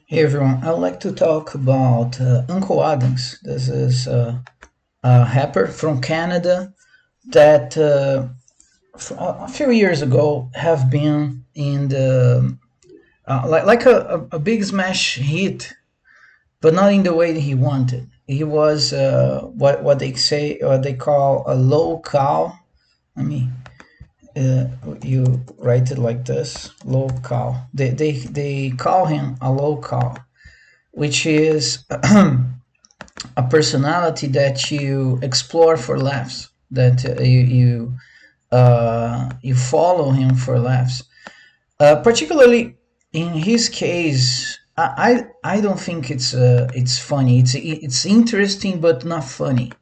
Hey everyone, I'd like to talk about Uncle Adams. This is a rapper from Canada that a few years ago have been in the like a big smash hit, but not in the way that he wanted. He was what they say what they call a local. I mean, uh, you write it like this, local. They call him a local, which is a personality that you explore for laughs, that you follow him for laughs. Particularly in his case, I don't think it's funny. It's interesting but not funny.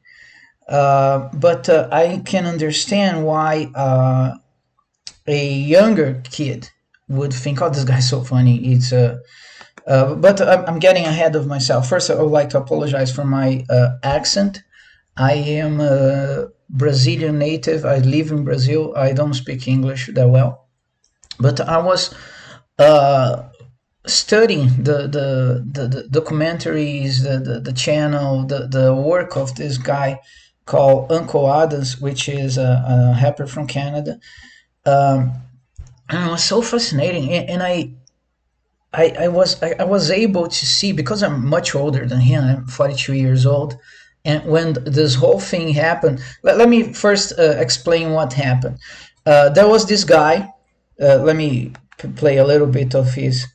But I can understand why a younger kid would think, "Oh, this guy's so funny." But I'm getting ahead of myself. First, I would like to apologize for my accent. I am a Brazilian native. I live in Brazil. I don't speak English that well. But I was uh, studying the documentaries, the channel, the work of this guy called Uncle Adams, which is a rapper from Canada. Um, and it was so fascinating. And I was able to see, because I'm much older than him. I'm 42 years old, and when this whole thing happened, let me first explain what happened. There was this guy. Let me play a little bit of his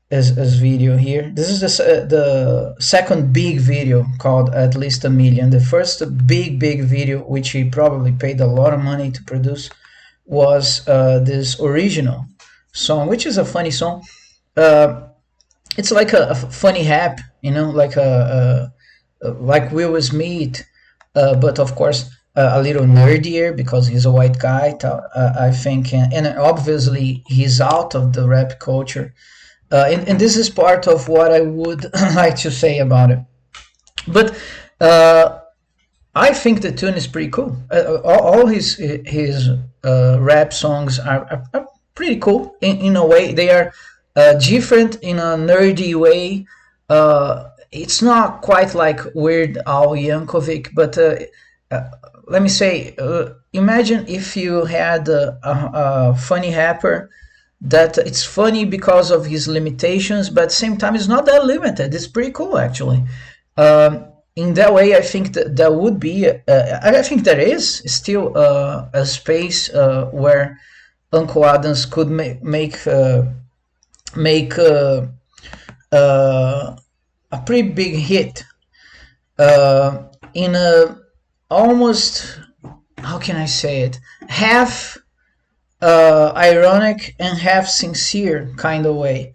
video here. This is the second big video called At Least a Million. The first big video, which he probably paid a lot of money to produce, was this original song, which is a funny song. uh, it's like a funny rap, like like Will Smith, but of course a little nerdier because he's a white guy. I think, and obviously he's out of the rap culture, and this is part of what I would like to say about it. But uh, I think the tune is pretty cool. All his rap songs are pretty cool in a way. They are different in a nerdy way. It's not quite like Weird Al Yankovic, but let me say, imagine if you had a funny rapper that it's funny because of his limitations, but at the same time, it's not that limited. It's pretty cool, actually. In that way, I think that there would be, I think there is still a space where Uncle Adams could make uh, a pretty big hit in a almost, how can I say it, half ironic and half sincere kind of way.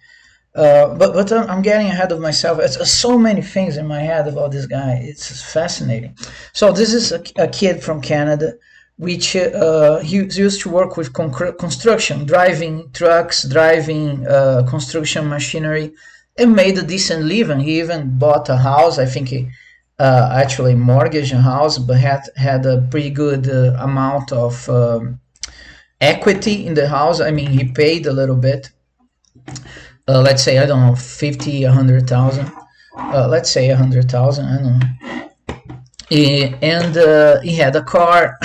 But I'm getting ahead of myself. It's so many things in my head about this guy. It's fascinating. So this is a kid from Canada, which he used to work with construction, driving trucks, driving construction machinery, and made a decent living. He even bought a house. I think he actually mortgaged a house, but had a pretty good amount of equity in the house. I mean, he paid a little bit. Let's say, I don't know, 50, 100,000. Let's say 100,000. I don't know. And he had a car,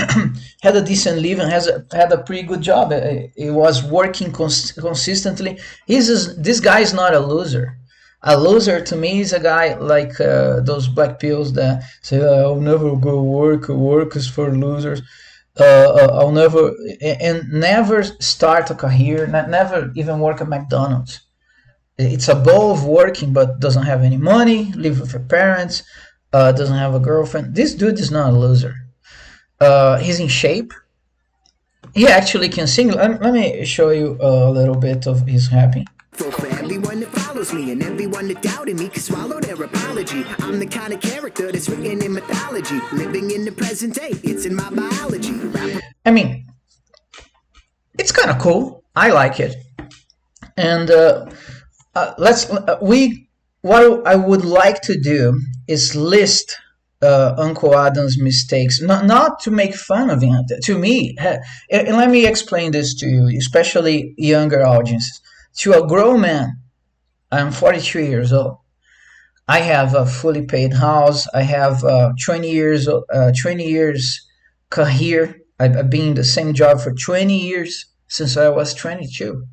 had a decent living, had a pretty good job. He was working consistently. This guy is not a loser. A loser to me is a guy like those black pills that say, "I'll never go work. Work is for losers. I'll never and never start a career. Never even work at McDonald's. It's above working, but doesn't have any money. Live with her parents. Doesn't have a girlfriend. This dude is not a loser. He's in shape. He actually can sing. Let me show you a little bit of his rapping. For everyone that follows me and everyone that doubted me can swallow their apology. I'm the kind of character that's written in mythology. Living in the present day, it's in my biology. I mean, it's kind of cool. I like it. And let's we what I would like to do is list Uncle Adam's mistakes, not to make fun of him. To me, and let me explain this to you, especially younger audiences. To a grown man, I'm 42 years old. I have a fully paid house. I have 20 years career. I've been in the same job for 20 years since I was 22.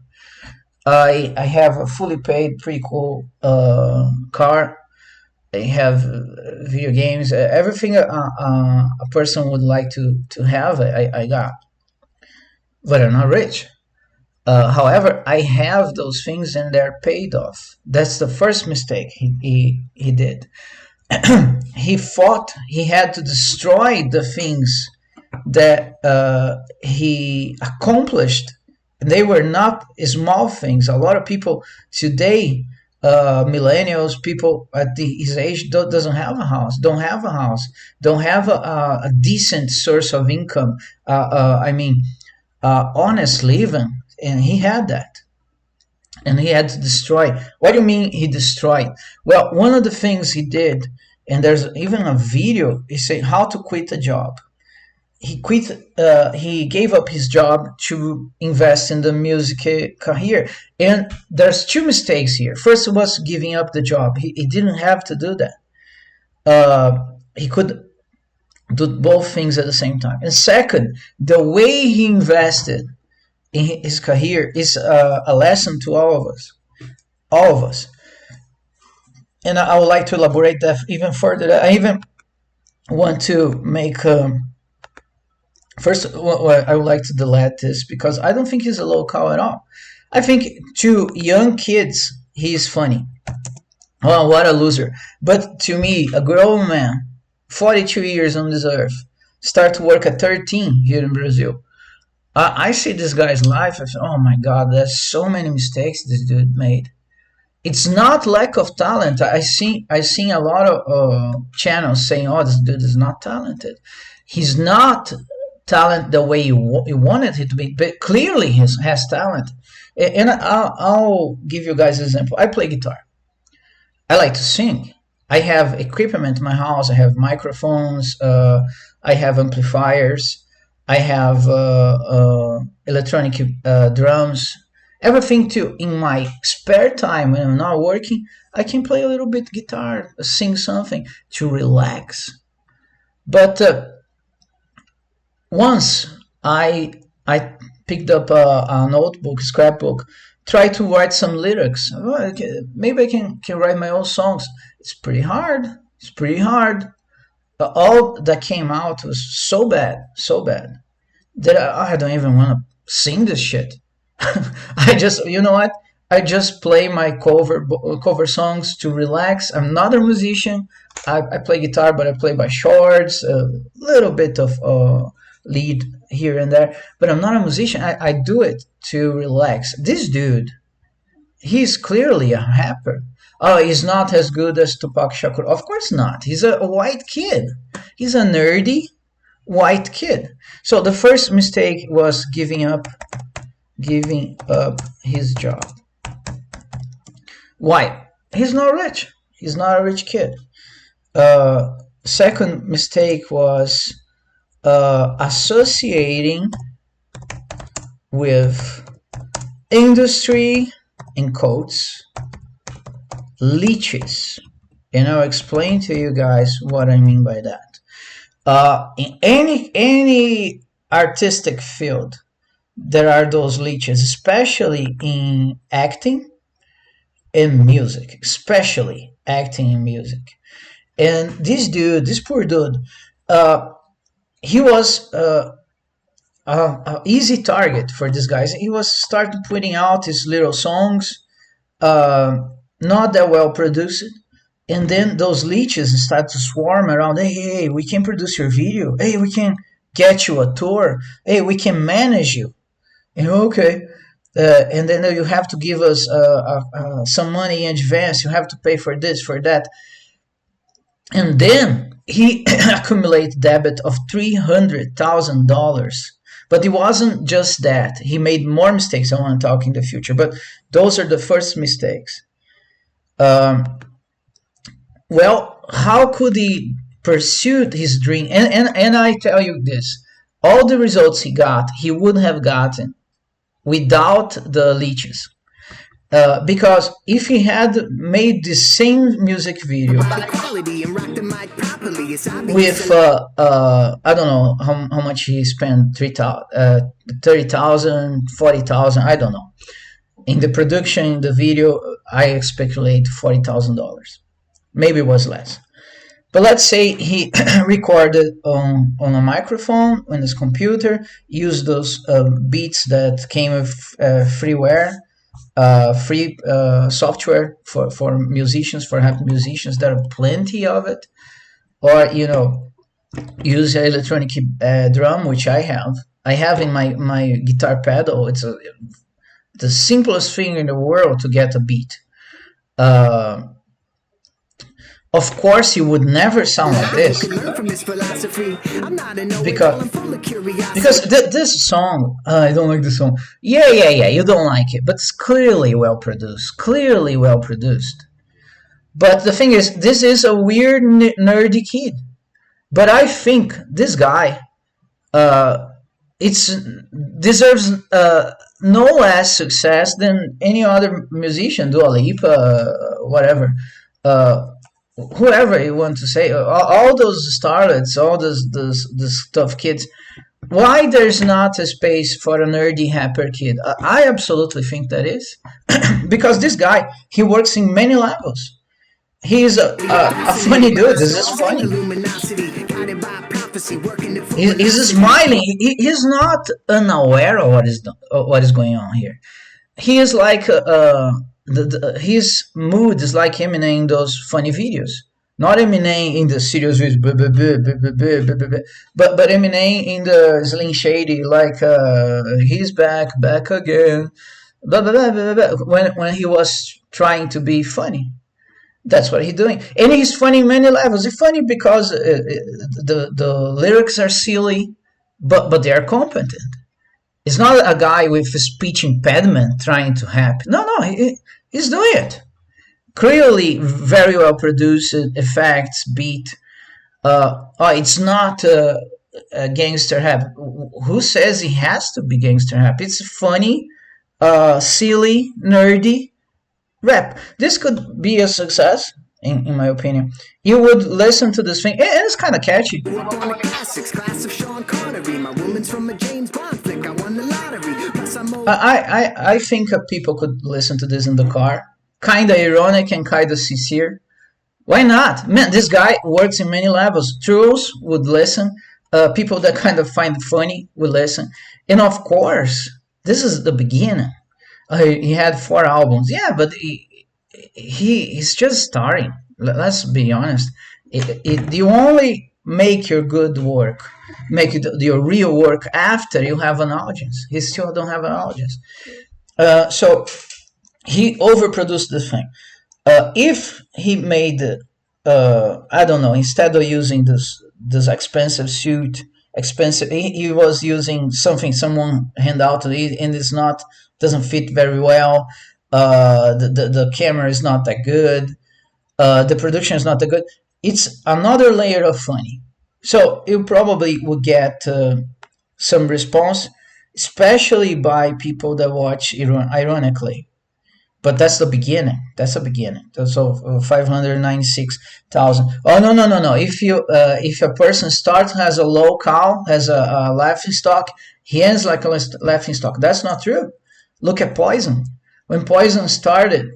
I have a fully paid, pretty cool car. I have video games, everything a person would like to have. I got, but I'm not rich. However, I have those things and they're paid off. That's the first mistake he did. He thought he had to destroy the things that he accomplished. They were not small things. A lot of people today, millennials, people at his age, doesn't have a house, don't have a decent source of income. I mean, honest living, and he had that. And he had to destroy. What do you mean he destroyed? Well, one of the things he did, and there's even a video, he said how to quit a job. He quit. He gave up his job to invest in the music career. And there's two mistakes here. First was giving up the job. He didn't have to do that. He could do both things at the same time. And second, the way he invested in his career is a lesson to all of us. All of us. And I would like to elaborate that even further. I even want to make. First, I would like to delete this because I don't think he's a local at all. I think to young kids, he is funny. Oh, what a loser. But to me, a grown man, 42 years on this earth, start to work at 13 here in Brazil. I see this guy's life. I say, oh my God, there's so many mistakes this dude made. It's not lack of talent. I seen a lot of channels saying, "Oh, this dude is not talented. He's not talent the way you wanted it to be, but clearly he has talent." And I'll give you guys an example. I play guitar. I like to sing. I have equipment in my house. I have microphones. I have amplifiers. I have electronic drums. Everything too. In my spare time when I'm not working, I can play a little bit guitar, sing something to relax. But once I picked up a notebook, scrapbook, tried to write some lyrics. Well, maybe I can write my own songs. It's pretty hard. It's pretty hard. All that came out was so bad that I don't even want to sing this shit. I just, you know what? I just play my cover songs to relax. I'm not a musician. I play guitar, but I play by chords, a little bit of lead here and there. But I'm not a musician. I do it to relax. This dude, he's clearly a rapper. Oh, he's not as good as Tupac Shakur. Of course not. He's a white kid. He's a nerdy white kid. So the first mistake was giving up his job. Why? He's not rich. He's not a rich kid. Second mistake was associating with industry, in quotes, leeches. And I'll explain to you guys what I mean by that. In any artistic field, there are those leeches, especially in acting and music, especially acting and music. And this poor dude, he was an easy target for these guys. He was starting putting out his little songs, not that well produced. And then those leeches start to swarm around. Hey, we can produce your video. Hey, we can get you a tour. Hey, we can manage you. Okay. And then you have to give us some money in advance. You have to pay for this, for that. And then he accumulated debt of $300,000. But it wasn't just that. He made more mistakes. I want to talk in the future. But those are the first mistakes. Well, how could he pursue his dream? And I tell you this. All the results he got, he wouldn't have gotten without the leeches. Because if he had made the same music video quality and rock the mic properly. It's obvious. with I don't know how much he spent 30,000, 40,000, I don't know. In the production, in the video, I speculate $40,000. Maybe it was less. But let's say he recorded on a microphone on his computer, used those beats that came with freeware, free software for musicians, for happy musicians. There are plenty of it. Or, use electronic drum, which I have. I have in my guitar pedal. It's the simplest thing in the world to get a beat. Uh, of course, you would never sound like this because this song. I don't like the song. Yeah. You don't like it, but it's clearly well produced. Clearly well produced. But the thing is, this is a weird nerdy kid. But I think this guy, uh, it's deserves no less success than any other musician, Dua Lipa, whatever, uh, whoever you want to say, all those starlets, all those tough kids. Why there's not a space for a nerdy rapper kid? I absolutely think that is because this guy he works in many levels. He's a funny dude. This is funny. He's smiling. He's not unaware of what is going on here. He is like his mood is like Eminem in those funny videos. Not Eminem in the serious videos, but Eminem in the Slim Shady, like he's back again, when he was trying to be funny. That's what he's doing, and he's funny in many levels. He's funny because the lyrics are silly, but they are competent. It's not a guy with a speech impediment trying to rap. No, he's doing it. Clearly, very well produced effects, beat. It's not a gangster rap. Who says he has to be gangster rap? It's funny, silly, nerdy rap. This could be a success, in my opinion. You would listen to this thing, and it's kind of catchy. I think people could listen to this in the car. Kind of ironic and kind of sincere. Why not? Man, this guy works in many levels. Trolls would listen. People that kind of find it funny would listen. And of course, this is the beginning. He had 4 albums. Yeah, but he's just starting. Let's be honest. You only make your good work, make your real work after you have an audience. He still don't have an audience. So he overproduced this thing. If he made, I don't know, instead of using this expensive suit, he was using something someone hand out to it, and it's not doesn't fit very well. The camera is not that good. The production is not that good. It's another layer of funny. So you probably will get some response, especially by people that watch ironically. But that's the beginning. That's the beginning. So 596,000. Oh no! If a person starts has a low cow, has a laughing stock, he ends like a laughing stock. That's not true. Look at Poison. When Poison started,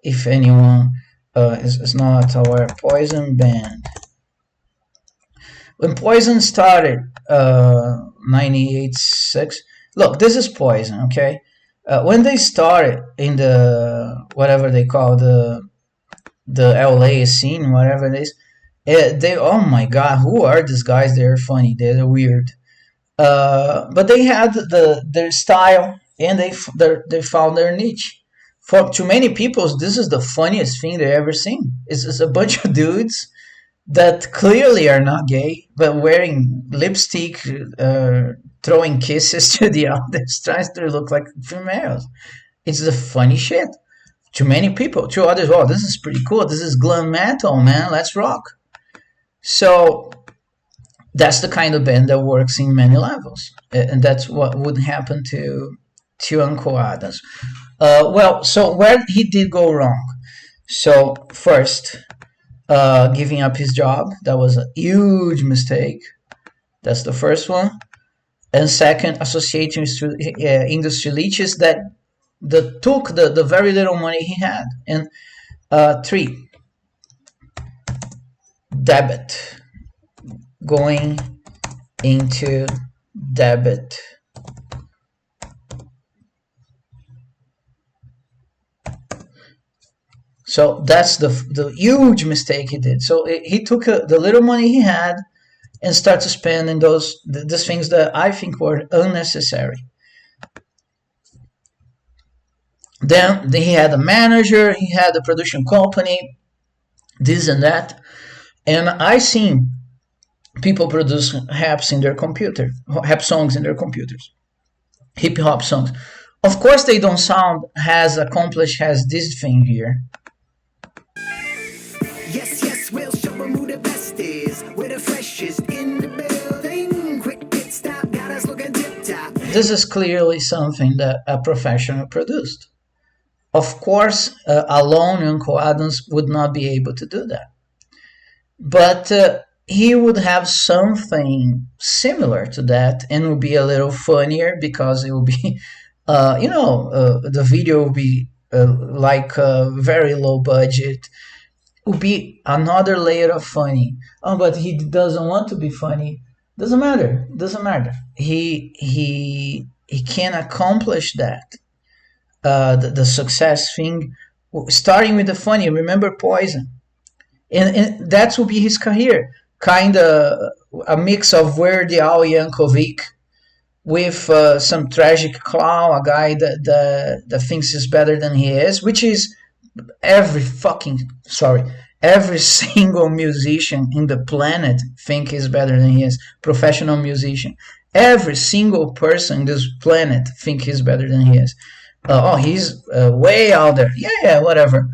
if anyone is not aware, Poison band. When Poison started, 98.6. Look, this is Poison, okay? When they started in the whatever they call the LA scene, whatever it is, they oh my god, who are these guys? They're funny. They're weird. But they had their style, and they found their niche. For too many people, this is the funniest thing they've ever seen. It's a bunch of dudes that clearly are not gay, but wearing lipstick, throwing kisses to the others, trying to look like females. It's the funny shit. To many people, to others, oh, this is pretty cool. This is glam metal, man. Let's rock. So that's the kind of band that works in many levels, and that's what would happen to Uncle Adams. Well, so where he did go wrong? So first, giving up his job, that was a huge mistake. That's the first one. And second, associating with industry leeches that took the very little money he had. And three, debit, going into debit. So that's the huge mistake he did. So he took the little money he had and started to spend in these things that I think were unnecessary. Then he had a manager, he had a production company, this and that. And I seen people produce raps in their computer, rap songs in their computers, hip hop songs. Of course, they don't sound as accomplished as this thing here. Yes, yes, we'll show 'em who the best is. We're the freshest in the building. Quick pit stop, got us looking tip top. This is clearly something that a professional produced. Of course, alone, Uncle Adams would not be able to do that. But he would have something similar to that and would be a little funnier because it would be, the video would be like very low budget. Would be another layer of funny. Oh, but he doesn't want to be funny. Doesn't matter. Doesn't matter. He can accomplish that. The success thing, starting with the funny. Remember Poison, and that will be his career. Kind of a mix of Weird Al Yankovic with some tragic clown, a guy that thinks he's better than he is, which is every single musician in the planet think he's better than he is. Professional musician, every single person in this planet think he's better than he is. He's way out there. Yeah, whatever.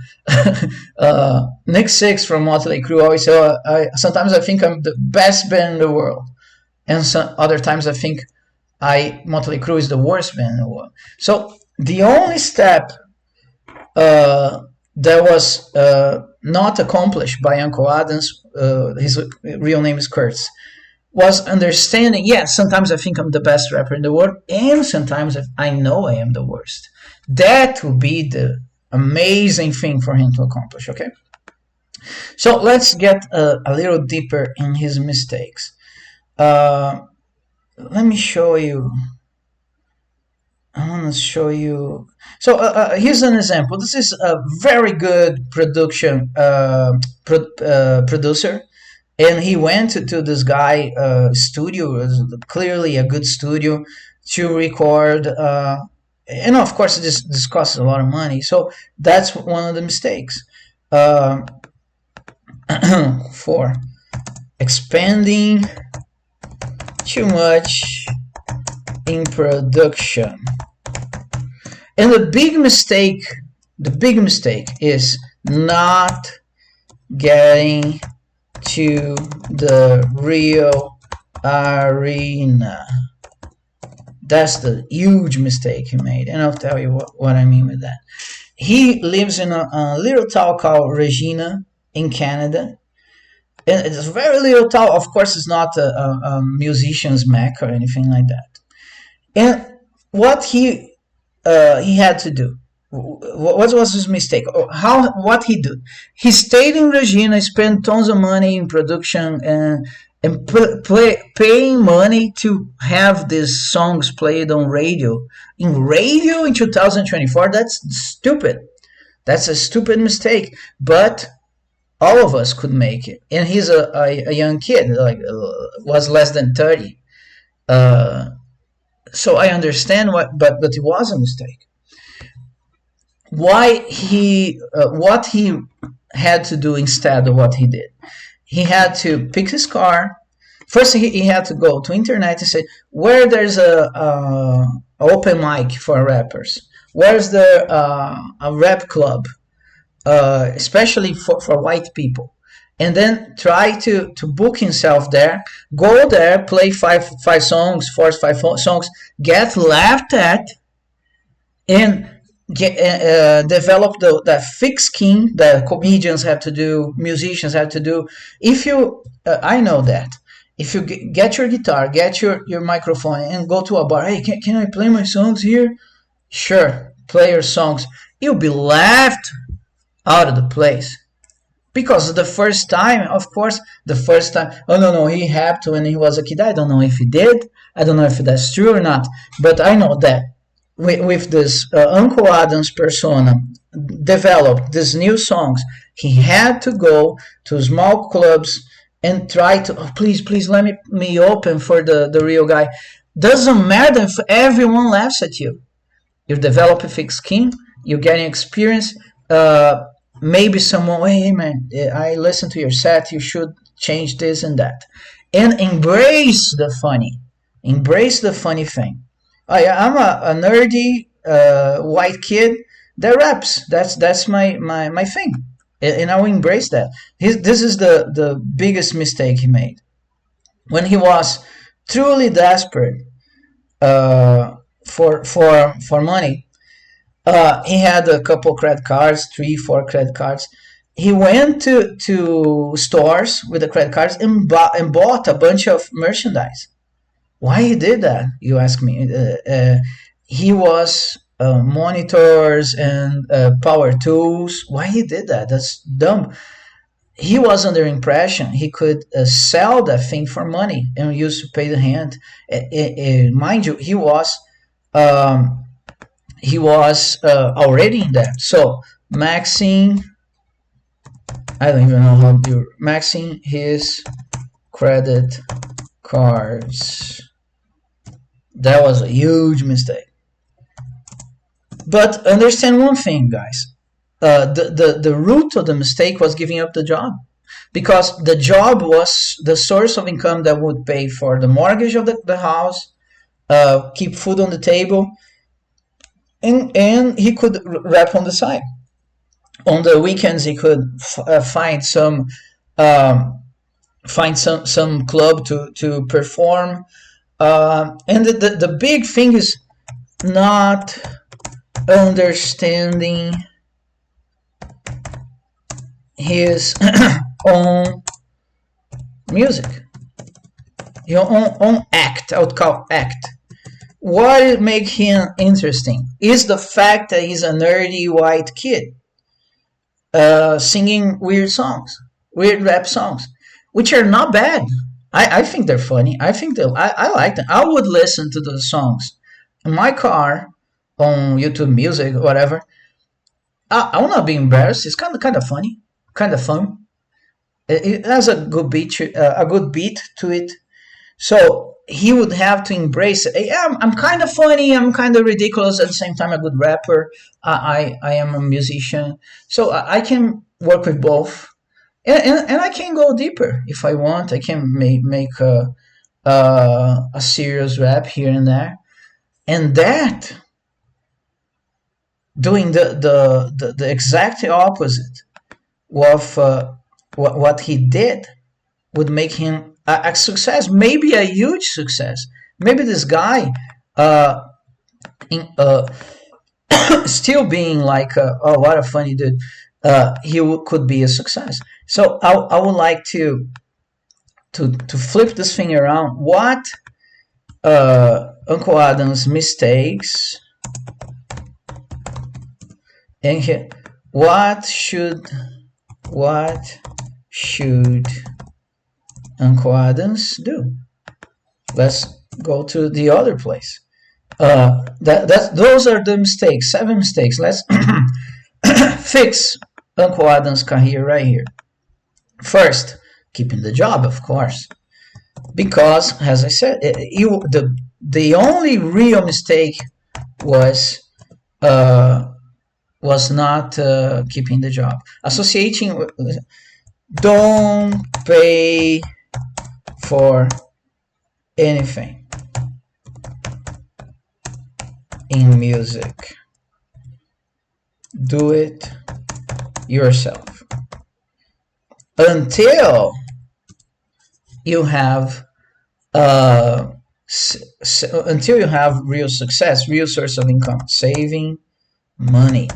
Nick Six from Motley Crue always say, sometimes I think I'm the best band in the world, and some other times I think Motley Crue is the worst band in the world. So the only step that was not accomplished by Uncle Adams, his real name is Kurtz, was understanding, yes, sometimes I think I'm the best rapper in the world, and sometimes I know I am the worst. That would be the amazing thing for him to accomplish, okay? So let's get a little deeper in his mistakes. Let me show you. I want to show you. So here's an example. This is a very good producer, and he went to this guy studio. It was clearly a good studio to record. And of course, this costs a lot of money. So that's one of the mistakes. 4, expanding too much in production. And the big mistake is not getting to the real arena. That's the huge mistake he made, and I'll tell you what I mean with that. He lives in a little town called Regina in Canada, and it's a very little town. Of course, it's not a musician's mecca or anything like that. And what he had to do, what was his mistake? What he did? He stayed in Regina, spent tons of money in production and paying money to have these songs played on radio. In radio in 2024, that's stupid. That's a stupid mistake. But all of us could make it. And he's a young kid, was less than 30. So I understand but it was a mistake. What he had to do instead of what he did? He had to pick his car. First, he had to go to internet and say, where there's a open mic for rappers? Where's the a rap club, especially for white people? And then try to book himself there, go there, play five songs, get laughed at, and develop that thick skin that comedians have to do, musicians have to do. If you, I know that. If you get your guitar, get your microphone, and go to a bar, hey, can I play my songs here? Sure, play your songs. You'll be laughed out of the place. Because the first time, of course, the first time, oh no, he had to when he was a kid. I don't know if he did. I don't know if that's true or not. But I know that with this Uncle Adams persona developed these new songs, he had to go to small clubs and try to, oh, please let me open for the real guy. Doesn't matter if everyone laughs at you. You develop a thick skin, you're getting experience. Maybe someone, hey man, I listened to your set, you should change this and that. And embrace the funny. Embrace the funny thing. I'm a nerdy white kid that raps. That's my thing. And I will embrace that. This is the biggest mistake he made. When he was truly desperate for money, he had a couple credit cards, 3, 4 credit cards. He went to stores with the credit cards and bought a bunch of merchandise. Why he did that? You ask me. He was monitors and power tools. Why he did that? That's dumb. He was under impression he could sell that thing for money and use to pay the hand. Mind you, um, he was already in debt. So maxing, I don't even know how to maxing his credit cards. That was a huge mistake. But understand one thing, guys. The root of the mistake was giving up the job, because the job was the source of income that would pay for the mortgage of the house, keep food on the table, and he could rap on the side. On the weekends, he could find some club to perform. And the big thing is not understanding his own music, your own act. I would call act. What makes him interesting is the fact that he's a nerdy white kid singing weird songs, weird rap songs, which are not bad. I think they're funny. I like them. I would listen to those songs in my car on YouTube Music, whatever. I will not be embarrassed. It's kind of funny, kind of fun. It has a good beat to it. So he would have to embrace it. Yeah, I'm kind of funny. I'm kind of ridiculous at the same time. A good rapper. I am a musician, so I can work with both, and I can go deeper if I want. I can make a serious rap here and there, and that doing the exact opposite of what he did would make him a success, maybe a huge success. Maybe this guy, still being like, oh, what a funny dude, could be a success. So I would like to flip this thing around. What Uncle Adams mistakes, and here, what should Uncle Adams do? Let's go to the other place. Those are the mistakes. 7 mistakes. Let's fix Uncle Adams' career right here. First, keeping the job, of course, because, as I said, the only real mistake was not keeping the job. Associating, don't pay for anything in music. Do it yourself until you have until you have real success, real source of income, saving money.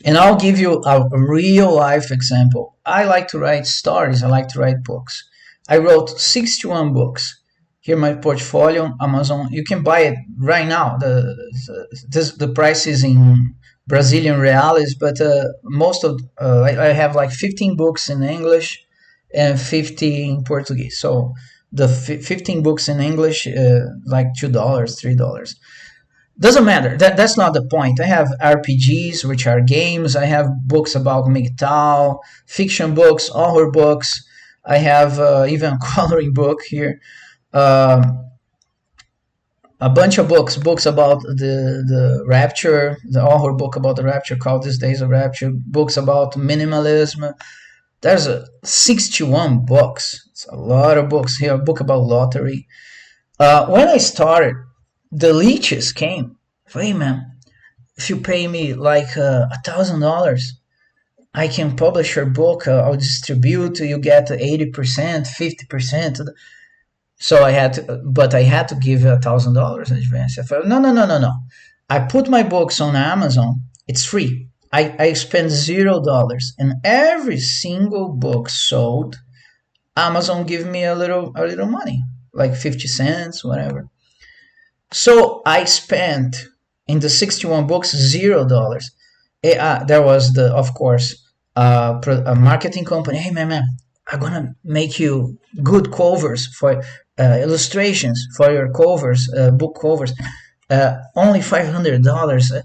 And I'll give you a real life example. I like to write stories. I like to write books. I wrote 61 books. Here my portfolio, Amazon. You can buy it right now. The price is in Brazilian reais, but most of I have like 15 books in English and 50 in Portuguese. So the 15 books in English, like $2, $3. Doesn't matter. That's not the point. I have RPGs, which are games. I have books about MGTOW, fiction books, horror books. I have even a coloring book here. Um, a bunch of books about the rapture, the horror book about the rapture called These Days of Rapture, books about minimalism. There's 61 books. It's a lot of books here. A book about lottery. When I started, the leeches came. Hey man, if you pay me like $1,000, I can publish your book. I'll distribute. You get 80%, 50%. So I had to give $1,000 in advance. I thought, no. I put my books on Amazon. It's free. I spend $0, and every single book sold, Amazon give me a little money, like 50 cents, whatever. So I spent in the 61 books $0. There was of course, a marketing company. Hey man, I'm gonna make you good covers for illustrations for your covers, book covers. Only $500.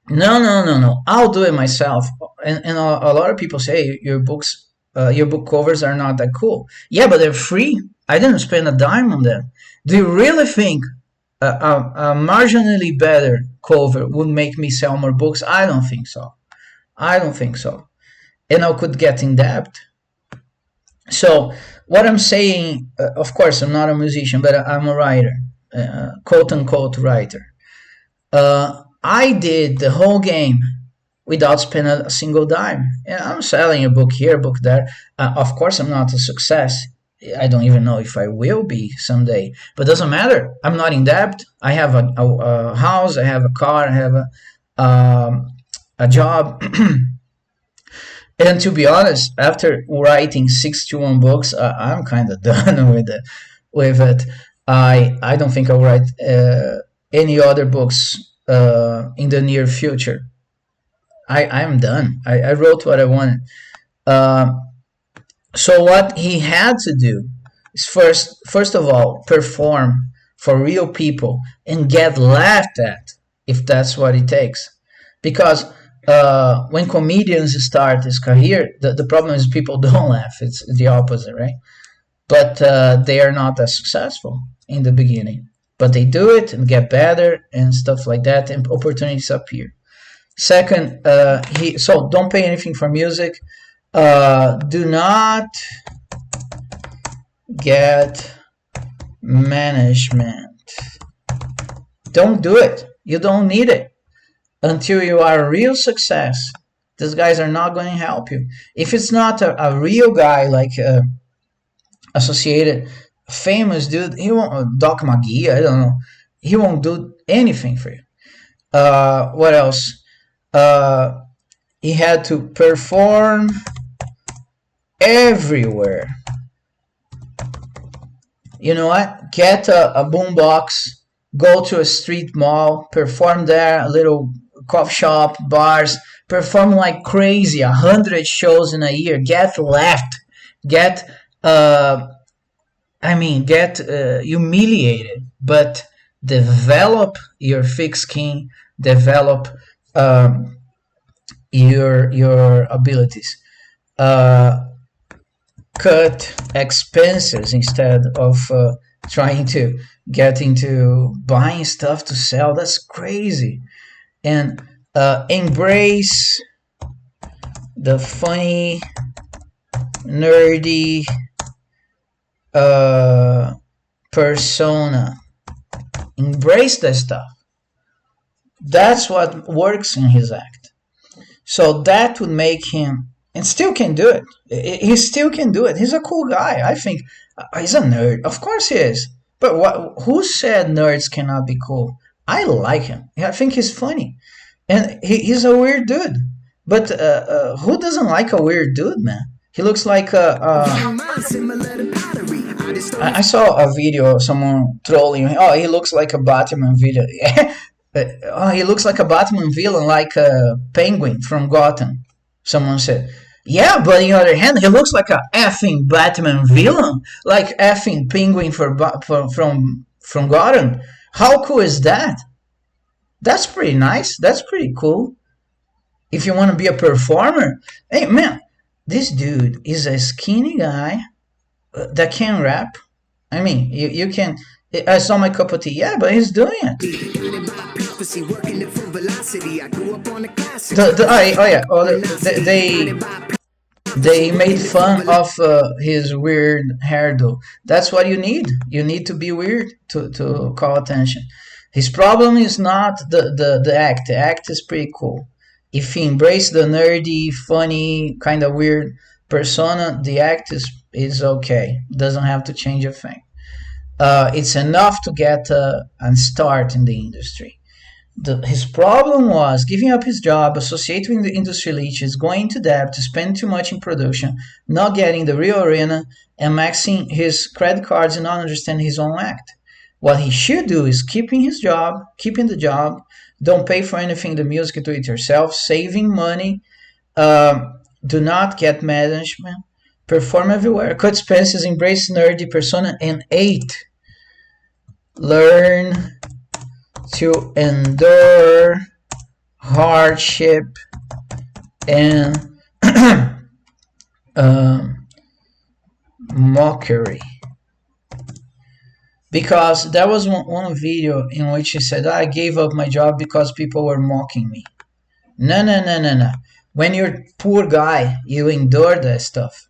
No. I'll do it myself. And a lot of people say your book covers are not that cool. Yeah, but they're free. I didn't spend a dime on them. Do you really think a marginally better cover would make me sell more books? I don't think so. And I could get in debt. So what I'm saying, of course, I'm not a musician, but I'm a writer, quote unquote writer. I did the whole game without spending a single dime. And I'm selling a book here, a book there. Of course, I'm not a success. I don't even know if I will be someday, but doesn't matter. I'm not in debt. I have a house, I have a car, I have a job. And to be honest, after writing 61 books, I'm kind of done with it. I don't think I'll write any other books in the near future. I'm done. I wrote what I wanted. So what he had to do is first of all, perform for real people and get laughed at, if that's what it takes. Because when comedians start this career, the problem is people don't laugh. It's the opposite, right? But they are not as successful in the beginning. But they do it and get better and stuff like that, and opportunities appear. Second, so don't pay anything for music. Do not get management. Don't do it. You don't need it. Until you are a real success, these guys are not going to help you. If it's not a real guy like associated, famous dude, he won't. Doc McGee, I don't know. He won't do anything for you. What else? He had to perform everywhere. You know what? Get a boombox, go to a street mall, perform there, a little coffee shop, bars, perform like crazy, 100 shows in a year. Get laughed, get humiliated, but develop your thick skin, develop your abilities. Cut expenses instead of trying to get into buying stuff to sell. That's crazy. And embrace the funny, nerdy persona. Embrace that stuff. That's what works in his act. So that would make him and still can do it. He still can do it. He's a cool guy. I think he's a nerd. Of course he is. But who said nerds cannot be cool? I like him. I think he's funny, and he's a weird dude. But who doesn't like a weird dude, man? He looks like I saw a video of someone trolling. Oh, he looks like a Batman villain. Oh, he looks like a Batman villain, like a Penguin from Gotham. Someone said, "Yeah, but on the other hand, he looks like a effing Batman villain, like effing Penguin from Gotham." How cool is that? That's pretty nice. That's pretty cool. If you want to be a performer, hey man, this dude is a skinny guy that can rap. I mean, you can. I saw my cup of tea. Yeah, but he's doing it. Oh yeah. Oh, they made fun of his weird hairdo. That's what you need. You need to be weird to call attention. His problem is not the act. The act is pretty cool. If he embraced the nerdy, funny, kind of weird persona, the act is okay. Doesn't have to change a thing. It's enough to get a start in the industry. His problem was giving up his job, associating with the industry leeches, going into debt, to spend too much in production, not getting the real arena, and maxing his credit cards and not understanding his own act. What he should do is keeping the job, don't pay for anything in the music, do it yourself, saving money, do not get management, perform everywhere, cut expenses, embrace nerdy persona, and 8, learn to endure hardship and mockery. Because there was one video in which he said, I gave up my job because people were mocking me. No, no, no, no, no. When you're a poor guy, you endure that stuff.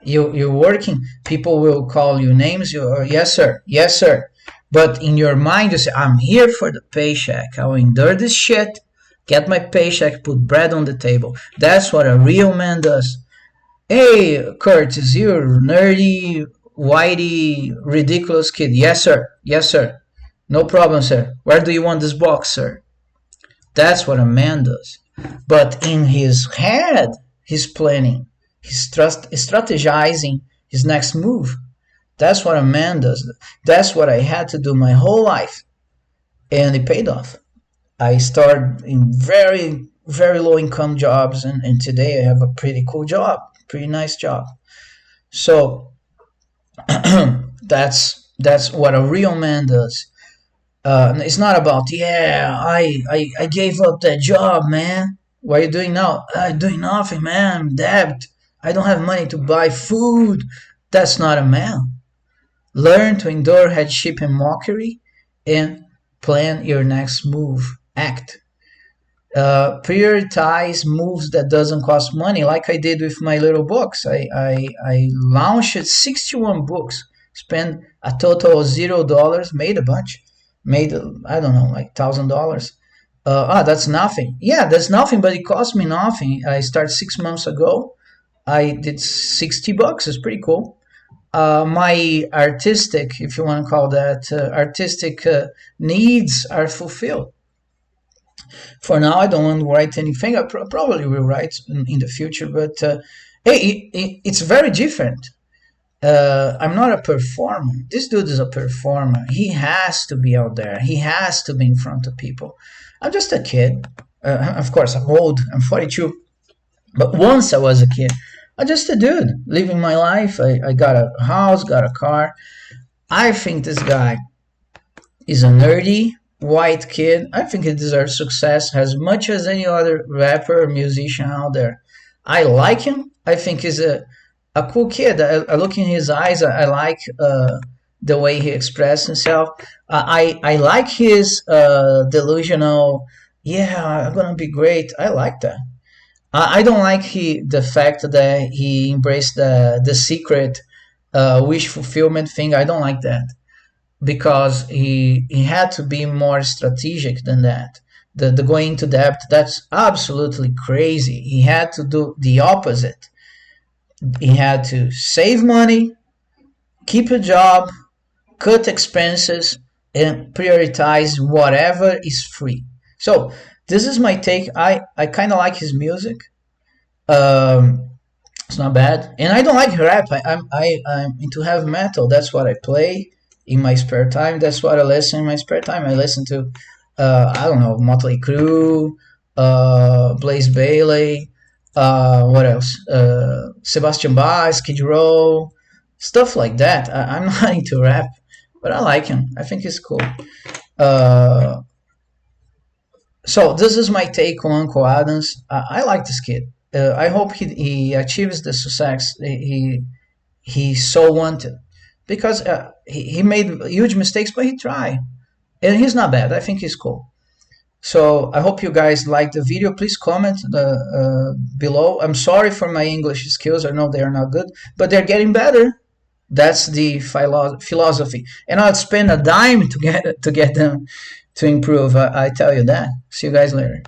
You're working, people will call you names. Yes, sir, yes, sir. But in your mind, you say, I'm here for the paycheck. I'll endure this shit, get my paycheck, put bread on the table. That's what a real man does. Hey, Curtis, you're nerdy, whitey, ridiculous kid. Yes, sir. Yes, sir. No problem, sir. Where do you want this box, sir? That's what a man does. But in his head, he's planning. He's strategizing his next move. That's what a man does. That's what I had to do my whole life. And it paid off. I started in very, very low income jobs, and today I have a pretty cool job, pretty nice job. So that's what a real man does. It's not about, yeah, I gave up that job, man. What are you doing now? I'm doing nothing, man. I'm debt. I don't have money to buy food. That's not a man. Learn to endure hardship and mockery, and plan your next move. Act. Prioritize moves that doesn't cost money, like I did with my little books. I launched 61 books, spent a total of $0, made a bunch, made I don't know, like $1,000. That's nothing. Yeah, that's nothing, but it cost me nothing. I started 6 months ago. I did $60. It's pretty cool. My artistic, if you want to call that, artistic needs are fulfilled. For now, I don't want to write anything. I probably will write in the future, but hey, it's very different. I'm not a performer. This dude is a performer. He has to be out there. He has to be in front of people. I'm just a kid. Of course, I'm old. I'm 42. But once I was a kid, I'm just a dude living my life. I got a house, got a car. I think this guy is a nerdy white kid. I think he deserves success as much as any other rapper or musician out there. I like him. I think he's a cool kid. I look in his eyes. I like the way he expresses himself. I like his delusional, yeah, I'm going to be great. I like that. I don't like the fact that he embraced the secret wish fulfillment thing. I don't like that, because he had to be more strategic than that. the going into debt. That's absolutely crazy. He had to do the opposite. He had to save money, keep a job, cut expenses, and prioritize whatever is free. So this is my take. I kind of like his music. Um, it's not bad, and I don't like rap. I'm into heavy metal. That's what I play in my spare time. That's what I listen in my spare time. I listen to I don't know, Motley Crue, Blaze Bailey, what else? Sebastian Bach, Skid Row, stuff like that. I'm not into rap, but I like him. I think he's cool. Uh, so this is my take on Uncle Adams. I like this kid. I hope he achieves the success he so wanted, because he made huge mistakes, but he tried, and he's not bad. I think he's cool. So I hope you guys like the video. Please comment below. I'm sorry for my English skills. I know they are not good, but they're getting better. That's the philosophy. And I'd spend a dime to get them to improve. I tell you that. See you guys later.